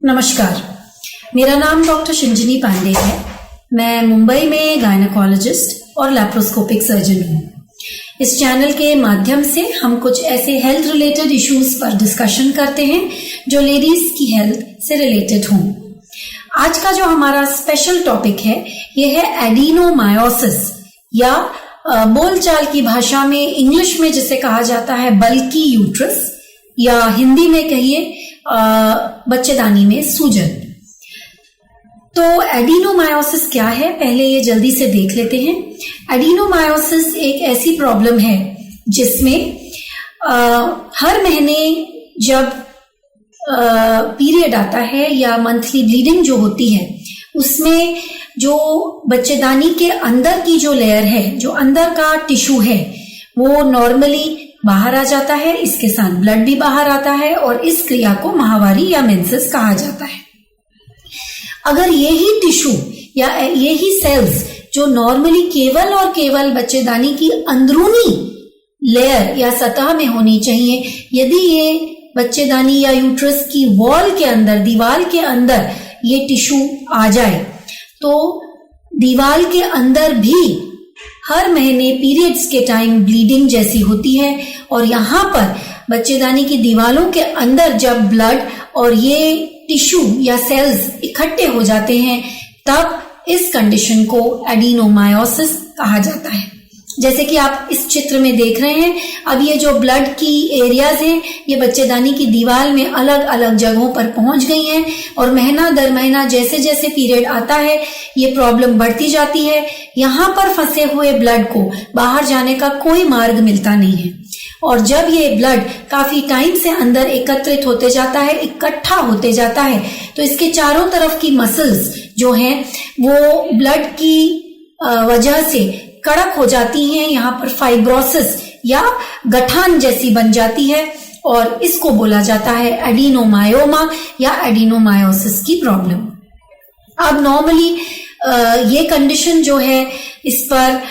नमस्कार, मेरा नाम डॉक्टर शिंजनी पांडे है। मैं मुंबई में गायनेकोलॉजिस्ट और लैप्रोस्कोपिक सर्जन हूँ। इस चैनल के माध्यम से हम कुछ ऐसे हेल्थ रिलेटेड इश्यूज पर डिस्कशन करते हैं जो लेडीज की हेल्थ से रिलेटेड हों। आज का जो हमारा स्पेशल टॉपिक है ये है एडिनोमायोसिस, या बोलचाल की भाषा में इंग्लिश में जिसे कहा जाता है बल्की यूट्रस, या हिंदी में कहिए बच्चेदानी में सूजन। तो एडिनोमायोसिस क्या है, पहले ये जल्दी से देख लेते हैं। एडिनोमायोसिस एक ऐसी प्रॉब्लम है जिसमें हर महीने जब पीरियड आता है या मंथली ब्लीडिंग जो होती है उसमें जो बच्चेदानी के अंदर की जो लेयर है, जो अंदर का टिश्यू है, वो नॉर्मली बाहर आ जाता है। इसके साथ ब्लड भी बाहर आता है और इस क्रिया को माहवारी या मेंसेस कहा जाता है। अगर यही टिश्यू या यही सेल्स जो नॉर्मली केवल और केवल बच्चेदानी की अंदरूनी लेयर या सतह में होनी चाहिए, यदि ये बच्चेदानी या यूट्रस की वॉल के अंदर, दीवार के अंदर ये टिश्यू आ जाए तो दीवार के अंदर भी हर महीने पीरियड्स के टाइम ब्लीडिंग जैसी होती है। और यहाँ पर बच्चेदानी की दीवारों के अंदर जब ब्लड और ये टिश्यू या सेल्स इकट्ठे हो जाते हैं तब इस कंडीशन को एडिनोमायोसिस कहा जाता है। जैसे कि आप इस चित्र में देख रहे हैं, अब ये जो ब्लड की एरियाज हैं ये बच्चेदानी की दीवार में अलग अलग जगहों पर पहुंच गई हैं और महीना दर महीना जैसे जैसे पीरियड आता है ये प्रॉब्लम बढ़ती जाती है। यहाँ पर फंसे हुए ब्लड को बाहर जाने का कोई मार्ग मिलता नहीं है और जब ये ब्लड काफी टाइम से अंदर एकत्रित होते जाता है, इकट्ठा होते जाता है, तो इसके चारों तरफ की मसल्स जो हैं वो ब्लड की वजह से कड़क हो जाती हैं। यहाँ पर फाइब्रोसिस या गठान जैसी बन जाती है और इसको बोला जाता है एडिनोमायोमा या एडिनोमायोसिस की प्रॉब्लम। अब नॉर्मली ये कंडीशन जो है इस पर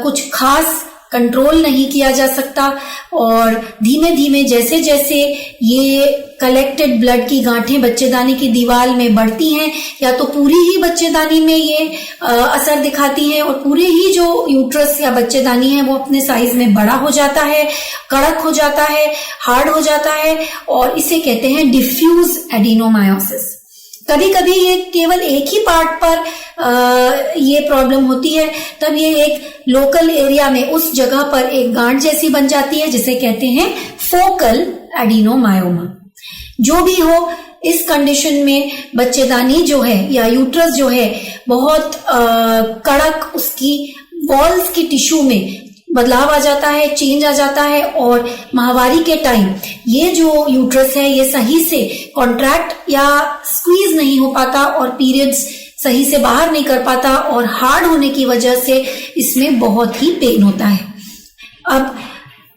कुछ खास कंट्रोल नहीं किया जा सकता और धीमे धीमे जैसे जैसे ये कलेक्टेड ब्लड की गांठें बच्चेदानी की दीवार में बढ़ती हैं या तो पूरी ही बच्चेदानी में ये असर दिखाती हैं और पूरे ही जो यूट्रस या बच्चेदानी है वो अपने साइज में बड़ा हो जाता है, कड़क हो जाता है, हार्ड हो जाता है और इसे कहते हैं डिफ्यूज एडिनोमायोसिस। कभी कभी ये केवल एक ही पार्ट पर ये प्रॉब्लम होती है, तब ये एक लोकल एरिया में उस जगह पर एक गांठ जैसी बन जाती है जिसे कहते हैं फोकल एडिनोमायोमा। जो भी हो, इस कंडीशन में बच्चेदानी जो है या यूट्रस जो है बहुत कड़क, उसकी वॉल्स की टिश्यू में बदलाव आ जाता है, चेंज आ जाता है और माहवारी के टाइम ये जो यूट्रस है ये सही से कॉन्ट्रैक्ट या स्क्वीज नहीं हो पाता और पीरियड्स सही से बाहर नहीं कर पाता और हार्ड होने की वजह से इसमें बहुत ही पेन होता है। अब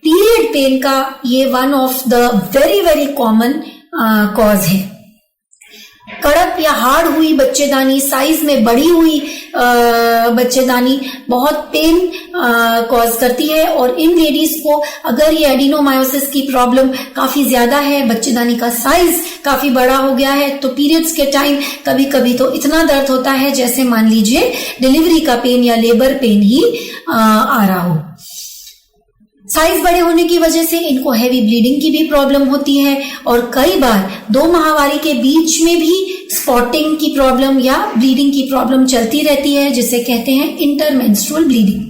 पीरियड पेन का ये one of the very very common cause है। कड़क या हार्ड हुई बच्चेदानी, साइज में बढ़ी हुई बच्चेदानी बहुत पेन कॉज करती है और इन लेडीज को अगर ये एडिनोमायोसिस की प्रॉब्लम काफी ज्यादा है, बच्चेदानी का साइज काफी बड़ा हो गया है, तो पीरियड्स के टाइम कभी कभी तो इतना दर्द होता है जैसे मान लीजिए डिलीवरी का पेन या लेबर पेन ही आ रहा हो। साइज बड़े होने की वजह से इनको हैवी ब्लीडिंग की भी प्रॉब्लम होती है और कई बार दो माहवारी के बीच में भी स्पॉटिंग की प्रॉब्लम या ब्लीडिंग की प्रॉब्लम चलती रहती है जिसे कहते हैं इंटरमेंस्ट्रुअल ब्लीडिंग।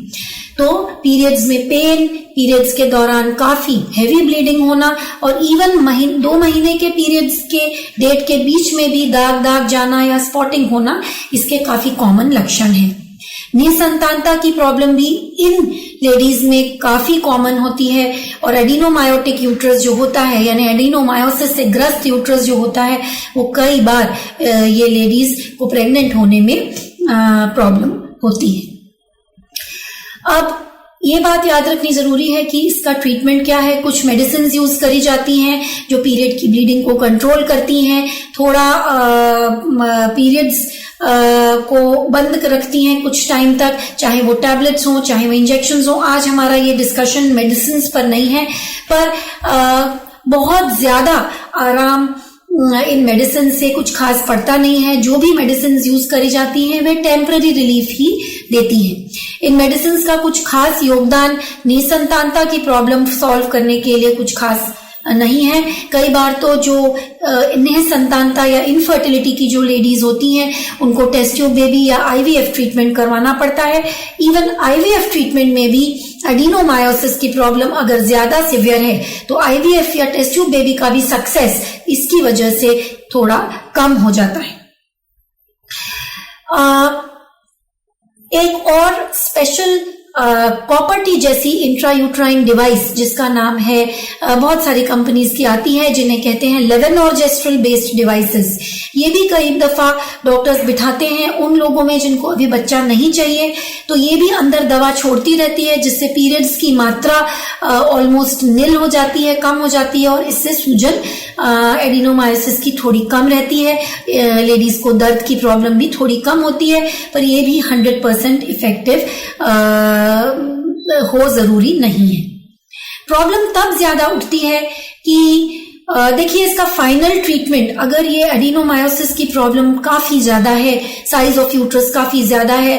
तो पीरियड्स में पेन, पीरियड्स के दौरान काफी हैवी ब्लीडिंग होना और इवन 2 महीने के पीरियड्स के डेट के बीच में भी दाग दाग जाना या स्पॉटिंग होना इसके काफी कॉमन लक्षण हैं। निसंतानता की प्रॉब्लम भी इन लेडीज में काफी कॉमन होती है और एडिनोमायोटिक यूट्रस जो होता है यानी एडिनोमायोसिस से ग्रस्त यूट्रस जो होता है वो कई बार ये लेडीज को प्रेग्नेंट होने में प्रॉब्लम होती है। अब ये बात याद रखनी जरूरी है कि इसका ट्रीटमेंट क्या है। कुछ मेडिसिन यूज करी जाती हैं जो पीरियड की ब्लीडिंग को कंट्रोल करती हैं, थोड़ा पीरियड्स को बंद रखती हैं कुछ टाइम तक, चाहे वो टैबलेट्स हो चाहे वो इंजेक्शंस हो। आज हमारा ये डिस्कशन मेडिसिन पर नहीं है, पर बहुत ज्यादा आराम इन मेडिसिन से कुछ खास पड़ता नहीं है। जो भी मेडिसिन यूज करी जाती हैं वे टेम्पररी रिलीफ ही देती हैं। इन मेडिसिन का कुछ खास योगदान निसंतानता की प्रॉब्लम सॉल्व करने के लिए कुछ खास नहीं है। कई बार तो जो निसंतानता या इनफर्टिलिटी की जो लेडीज होती हैं उनको टेस्ट ट्यूब बेबी या आईवीएफ ट्रीटमेंट करवाना पड़ता है। इवन आईवीएफ ट्रीटमेंट में भी एडिनोमायोसिस की प्रॉब्लम अगर ज्यादा सिवियर है तो आईवीएफ या टेस्ट ट्यूब बेबी का भी सक्सेस इसकी वजह से थोड़ा कम हो जाता है। एक और स्पेशल कॉपर्टी जैसी इंट्रायूट्राइन डिवाइस जिसका नाम है, बहुत सारी कंपनीज की आती है जिन्हें कहते हैं लेवेनॉर्जेस्ट्रल बेस्ड डिवाइसेस। ये भी कई दफा डॉक्टर्स बिठाते हैं उन लोगों में जिनको अभी बच्चा नहीं चाहिए, तो ये भी अंदर दवा छोड़ती रहती है जिससे पीरियड्स की मात्रा ऑलमोस्ट निल हो जाती है, कम हो जाती है, और इससे सूजन एडिनोमायोसिस की थोड़ी कम रहती है। लेडीज को दर्द की प्रॉब्लम भी थोड़ी कम होती है, पर ये भी 100% इफेक्टिव हो जरूरी नहीं है। प्रॉब्लम तब ज्यादा उठती है कि देखिए इसका फाइनल ट्रीटमेंट, अगर ये एडिनोमायोसिस की प्रॉब्लम काफी ज्यादा है, साइज ऑफ यूट्रस काफी ज्यादा है,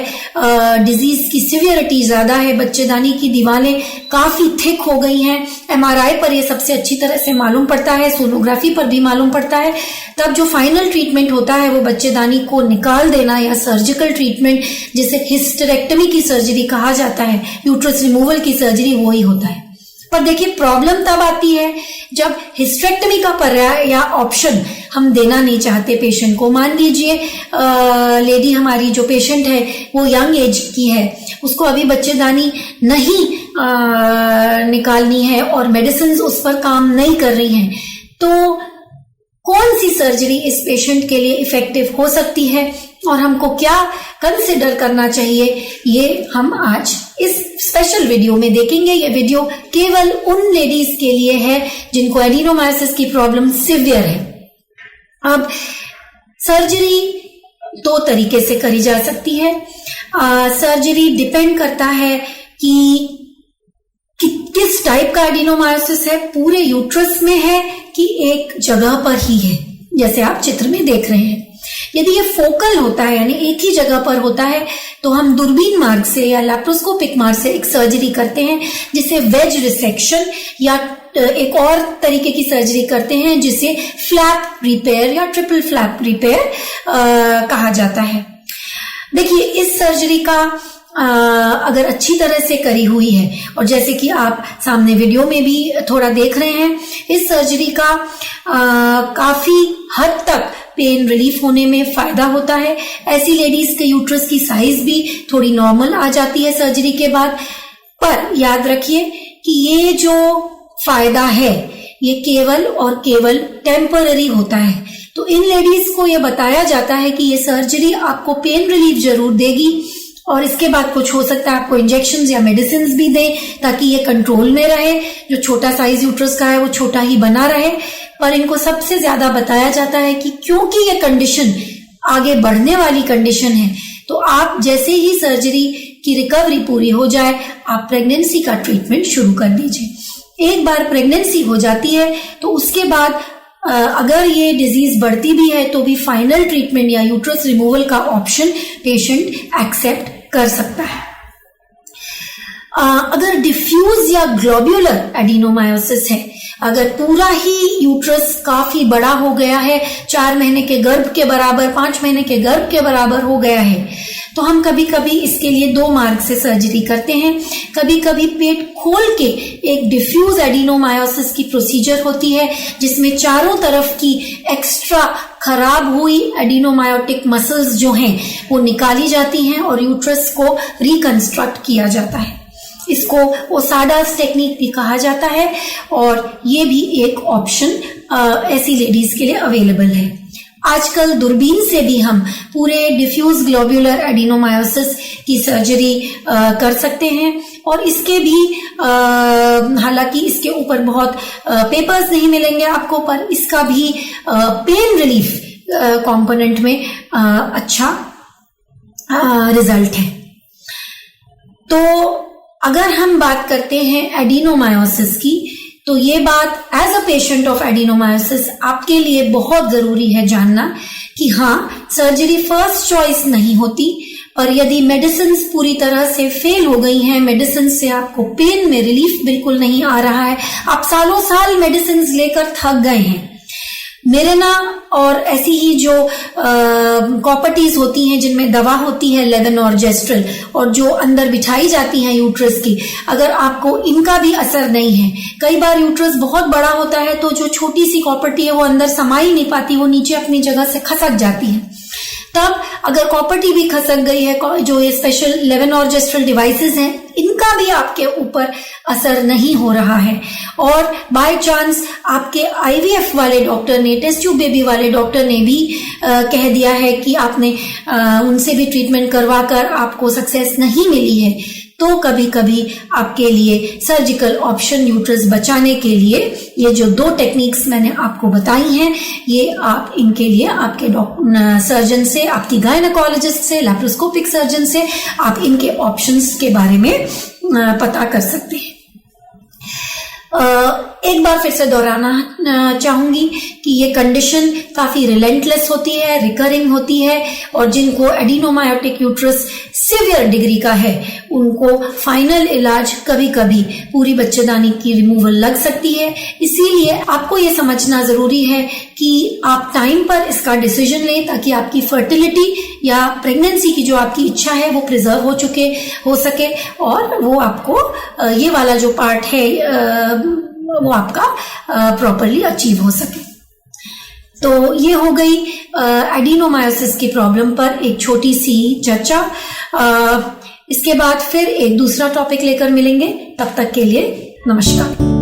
डिजीज की सिवियरिटी ज्यादा है, बच्चेदानी की दीवारें काफी थिक हो गई हैं, एमआरआई पर ये सबसे अच्छी तरह से मालूम पड़ता है, सोनोग्राफी पर भी मालूम पड़ता है, तब जो फाइनल ट्रीटमेंट होता है वो बच्चेदानी को निकाल देना या सर्जिकल ट्रीटमेंट जिसे हिस्टेरेक्टमी की सर्जरी कहा जाता है, यूट्रस रिमूवल की सर्जरी वो ही होता है। पर देखिए प्रॉब्लम तब आती है जब हिस्टेरेक्टमी का पर्याय या ऑप्शन हम देना नहीं चाहते पेशेंट को। मान लीजिए लेडी हमारी जो पेशेंट है वो यंग एज की है, उसको अभी बच्चेदानी नहीं निकालनी है और मेडिसिन उस पर काम नहीं कर रही हैं, तो कौन सी सर्जरी इस पेशेंट के लिए इफेक्टिव हो सकती है और हमको क्या कंसिडर करना चाहिए, ये हम आज इस स्पेशल वीडियो में देखेंगे। ये वीडियो केवल उन लेडीज के लिए है जिनको एडिनोमायोसिस की प्रॉब्लम सिवियर है। अब सर्जरी दो तरीके से करी जा सकती है। सर्जरी डिपेंड करता है कि किस टाइप का एडिनोमायोसिस है, पूरे यूट्रस में है कि एक जगह पर ही है, जैसे आप चित्र में देख रहे हैं। यदि ये फोकल होता है यानी एक ही जगह पर होता है तो हम दूरबीन मार्ग से या लैप्रोस्कोपिक मार्ग से एक सर्जरी करते हैं जिसे वेज रिसेक्शन, या एक और तरीके की सर्जरी करते हैं जिसे फ्लैप रिपेयर या ट्रिपल फ्लैप रिपेयर कहा जाता है। देखिए इस सर्जरी का अगर अच्छी तरह से करी हुई है, और जैसे कि आप सामने वीडियो में भी थोड़ा देख रहे हैं, इस सर्जरी का काफी हद तक पेन रिलीफ होने में फायदा होता है। ऐसी लेडीज के यूट्रस की साइज भी थोड़ी नॉर्मल आ जाती है सर्जरी के बाद। पर याद रखिए कि ये जो फायदा है ये केवल और केवल टेम्पररी होता है। तो इन लेडीज को ये बताया जाता है कि ये सर्जरी आपको पेन रिलीफ जरूर देगी और इसके बाद कुछ हो सकता है आपको इंजेक्शंस या मेडिसिन भी दे ताकि ये कंट्रोल में रहे, जो छोटा साइज यूट्रस का है वो छोटा ही बना रहे। पर इनको सबसे ज्यादा बताया जाता है कि क्योंकि ये कंडीशन आगे बढ़ने वाली कंडीशन है, तो आप जैसे ही सर्जरी की रिकवरी पूरी हो जाए आप प्रेगनेंसी का ट्रीटमेंट शुरू कर दीजिए। एक बार प्रेगनेंसी हो जाती है तो उसके बाद अगर ये डिजीज बढ़ती भी है तो भी फाइनल ट्रीटमेंट या यूट्रस रिमूवल का ऑप्शन पेशेंट एक्सेप्ट कर सकता है। अगर डिफ्यूज या ग्लोब्यूलर एडिनोमायोसिस है, अगर पूरा ही यूट्रस काफी बड़ा हो गया है, 4 महीने के गर्भ के बराबर, 5 महीने के गर्भ के बराबर हो गया है, तो हम कभी कभी इसके लिए 2 मार्ग से सर्जरी करते हैं। कभी कभी पेट खोल के एक डिफ्यूज एडिनोमायोसिस की प्रोसीजर होती है जिसमें चारों तरफ की एक्स्ट्रा खराब हुई एडिनोमायोटिक मसल्स जो हैं वो निकाली जाती हैं और यूट्रस को रिकंस्ट्रक्ट किया जाता है। इसको ओसाडास टेक्निक भी कहा जाता है और ये भी एक ऑप्शन ऐसी लेडीज के लिए अवेलेबल है। आजकल दूरबीन से भी हम पूरे डिफ्यूज ग्लोब्यूलर एडिनोमायोसिस की सर्जरी कर सकते हैं और इसके भी हालांकि इसके ऊपर बहुत पेपर्स नहीं मिलेंगे आपको, पर इसका भी पेन रिलीफ कंपोनेंट में अच्छा रिजल्ट है। तो अगर हम बात करते हैं एडिनोमायोसिस की, तो ये बात as a patient of adenomyosis आपके लिए बहुत जरूरी है जानना कि हाँ, सर्जरी फर्स्ट चॉइस नहीं होती, और यदि मेडिसिन पूरी तरह से फेल हो गई हैं, मेडिसिन से आपको पेन में रिलीफ बिल्कुल नहीं आ रहा है, आप सालों साल मेडिसिन लेकर थक गए हैं, मिरेना और ऐसी ही जो कॉपर्टीज होती हैं जिनमें दवा होती है लेवोनोर्जेस्ट्रल और जो अंदर बिछाई जाती हैं यूट्रस की, अगर आपको इनका भी असर नहीं है, कई बार यूट्रस बहुत बड़ा होता है तो जो छोटी सी कॉपर्टी है वो अंदर समा ही नहीं पाती, वो नीचे अपनी जगह से खसक जाती है। तब अगर कॉपर्टी भी खसक गई है, जो ये स्पेशल लेवोनोर्जेस्ट्रल डिवाइसेस हैं, इनका भी आपके ऊपर असर नहीं हो रहा है, और बाय चांस आपके आईवीएफ वाले डॉक्टर ने, टेस्ट ट्यूब बेबी वाले डॉक्टर ने भी कह दिया है कि आपने उनसे भी ट्रीटमेंट करवाकर आपको सक्सेस नहीं मिली है, तो कभी कभी आपके लिए सर्जिकल ऑप्शन यूट्रस बचाने के लिए ये जो 2 टेक्निक्स मैंने आपको बताई हैं, ये आप इनके लिए आपके सर्जन से, आपकी गायनेकोलॉजिस्ट से, लैप्रोस्कोपिक सर्जन से आप इनके ऑप्शंस के बारे में पता कर सकते हैं। एक बार फिर से दोहराना चाहूंगी कि ये कंडीशन काफी रिलेंटलेस होती है, रिकरिंग होती है, और जिनको एडिनोमायोटिक यूट्रस सीवियर डिग्री का है उनको फाइनल इलाज कभी कभी पूरी बच्चेदानी की रिमूवल लग सकती है। इसीलिए आपको ये समझना जरूरी है कि आप टाइम पर इसका डिसीजन लें ताकि आपकी फर्टिलिटी या प्रेगनेंसी की जो आपकी इच्छा है वो प्रिजर्व हो सके, और वो आपको ये वाला जो पार्ट है वो आपका प्रॉपरली अचीव हो सके। तो ये हो गई एडिनोमायोसिस की प्रॉब्लम पर एक छोटी सी चर्चा। इसके बाद फिर एक दूसरा टॉपिक लेकर मिलेंगे, तब तक के लिए नमस्कार।